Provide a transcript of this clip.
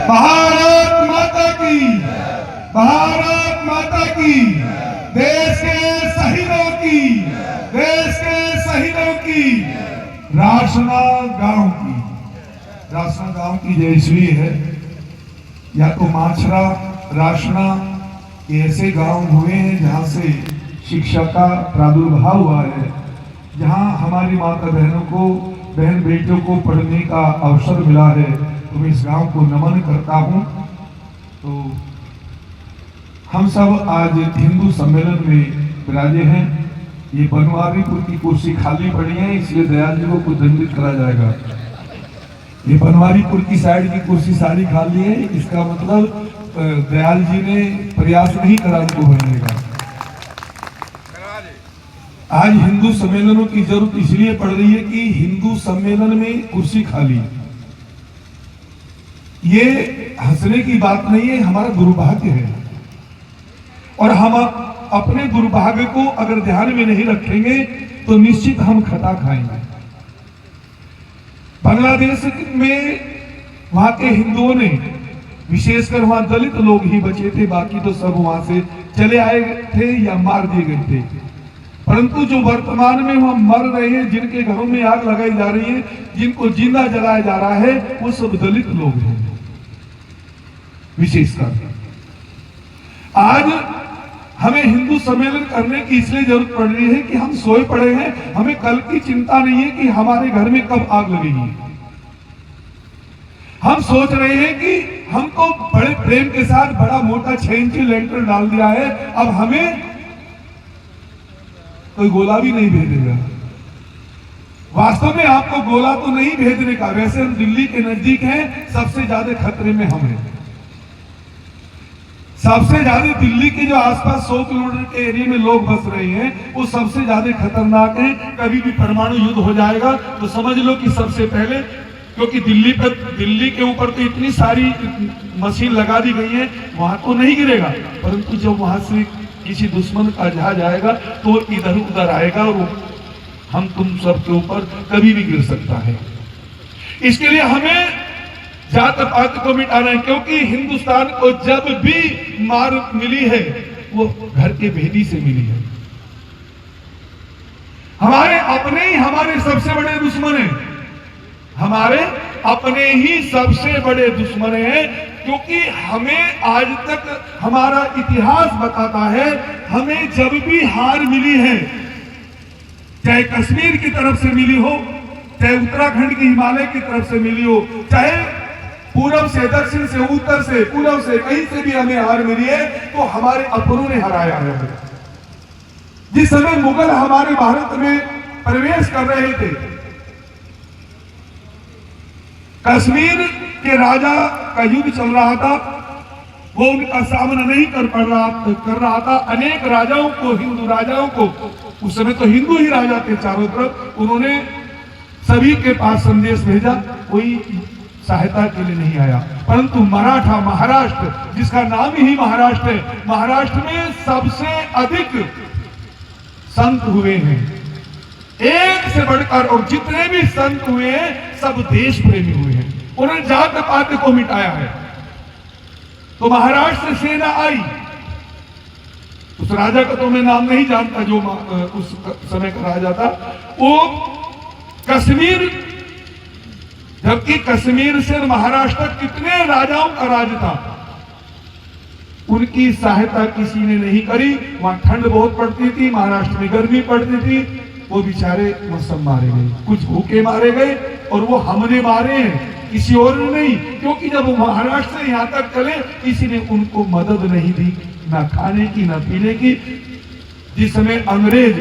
भारत माता की, भारत माता की, देश के शहीदों की, देश के शहीदों की, राशना गांव की, राशना गांव की जयश्री है। या तो माछरा, राशना, ऐसे गांव हुए हैं जहां से शिक्षा का प्रादुर्भाव हुआ है, जहां हमारी माता बहनों को, बहन बेटियों को पढ़ने का अवसर मिला है। तो मैं इस गांव को नमन करता हूं। तो हम सब आज हिंदू सम्मेलन में विराजे हैं। ये बनवारीपुर की कुर्सी खाली पड़ी है, इसलिए दयाल जी को कुछ दंडित करा जाएगा। ये बनवारीपुर की साइड की कुर्सी सारी खाली है, इसका मतलब दयाल जी ने प्रयास नहीं करा उनको भरने का। आज हिंदू सम्मेलनों की जरूरत इसलिए पड़ रही है कि हिंदू सम्मेलन में कुर्सी खाली। ये हंसने की बात नहीं है, हमारा दुर्भाग्य है। और हम अपने दुर्भाग्य को अगर ध्यान में नहीं रखेंगे तो निश्चित हम खता खाएंगे। बांग्लादेश में वहां के हिंदुओं ने, विशेषकर वहां दलित लोग ही बचे थे, बाकी तो सब वहां से चले आए थे या मार दिए गए थे। परंतु जो वर्तमान में वहां मर रहे हैं, जिनके घरों में आग लगाई जा रही है, जिनको जिंदा जलाया जा रहा है, वो सब दलित लोग हैं। विशेषकर आज हमें हिंदू सम्मेलन करने की इसलिए जरूरत पड़ रही है कि हम सोए पड़े हैं। हमें कल की चिंता नहीं है कि हमारे घर में कब आग लगेगी। हम सोच रहे हैं कि हमको बड़े प्रेम के साथ बड़ा मोटा 6 इंची लेंटर डाल दिया है, अब हमें कोई गोला भी नहीं भेजेगा। वास्तव में आपको गोला तो नहीं भेजने का, वैसे हम दिल्ली के नजदीक हैं, सबसे ज्यादा खतरे में हम हैं। सबसे ज्यादा दिल्ली के जो आसपास 100 किलोमीटर के एरिया में लोग बस रहे हैं, वो सबसे ज्यादा खतरनाक है। कभी भी परमाणु युद्ध हो जाएगा तो समझ लो कि सबसे पहले, क्योंकि दिल्ली के ऊपर तो इतनी सारी मशीन लगा दी गई है, वहां तो नहीं गिरेगा, परंतु जब वहां से किसी दुश्मन का जहाज आएगा तो इधर उधर आएगा और हम तुम सब के ऊपर कभी भी गिर सकता है। इसके लिए हमें जात पात को मिटाना है, क्योंकि हिंदुस्तान को जब भी मार मिली है वो घर के भेदी से मिली है। हमारे अपने ही हमारे सबसे बड़े दुश्मन हैं, हमारे अपने ही सबसे बड़े दुश्मन हैं। क्योंकि हमें आज तक हमारा इतिहास बताता है, हमें जब भी हार मिली है, चाहे कश्मीर की तरफ से मिली हो, चाहे उत्तराखंड की हिमालय की तरफ से मिली हो, चाहे पूर्व से, दक्षिण से, उत्तर से, पूर्व से, कहीं से भी हमें हार मिली है, तो हमारे अपनों ने हराया है। जिस समय मुगल हमारे भारत में प्रवेश कर रहे थे, कश्मीर के राजा का युद्ध चल रहा था, वो उनका सामना नहीं कर रहा था। अनेक राजाओं को, हिंदू राजाओं को, उस समय तो हिंदू ही राजा थे चारों तरफ, उन्होंने सभी के पास संदेश भेजा, कोई सहायता के लिए नहीं आया। परंतु मराठा, महाराष्ट्र, जिसका नाम ही महाराष्ट्र है, महाराष्ट्र में सबसे अधिक संत हुए हैं, एक से बढ़कर, और जितने भी संत हुए हैं सब देश प्रेमी हुए हैं। उन्होंने जात पात को मिटाया है। तो महाराष्ट्र से सेना आई, उस राजा का तो मैं नाम नहीं जानता जो उस समय का राजा था, वो कश्मीर, जबकि कश्मीर से महाराष्ट्र तक कितने राजाओं का राज था, उनकी सहायता किसी ने नहीं करी। वहां ठंड बहुत पड़ती थी, महाराष्ट्र में गर्मी पड़ती थी, वो बेचारे मौसम मारे गए, कुछ भूखे मारे गए, और वो हमने मारे हैं, किसी और ने नहीं। क्योंकि जब वो महाराष्ट्र से यहां तक चले, किसी ने उनको मदद नहीं दी, ना खाने की, ना पीने की। जिस समय अंग्रेज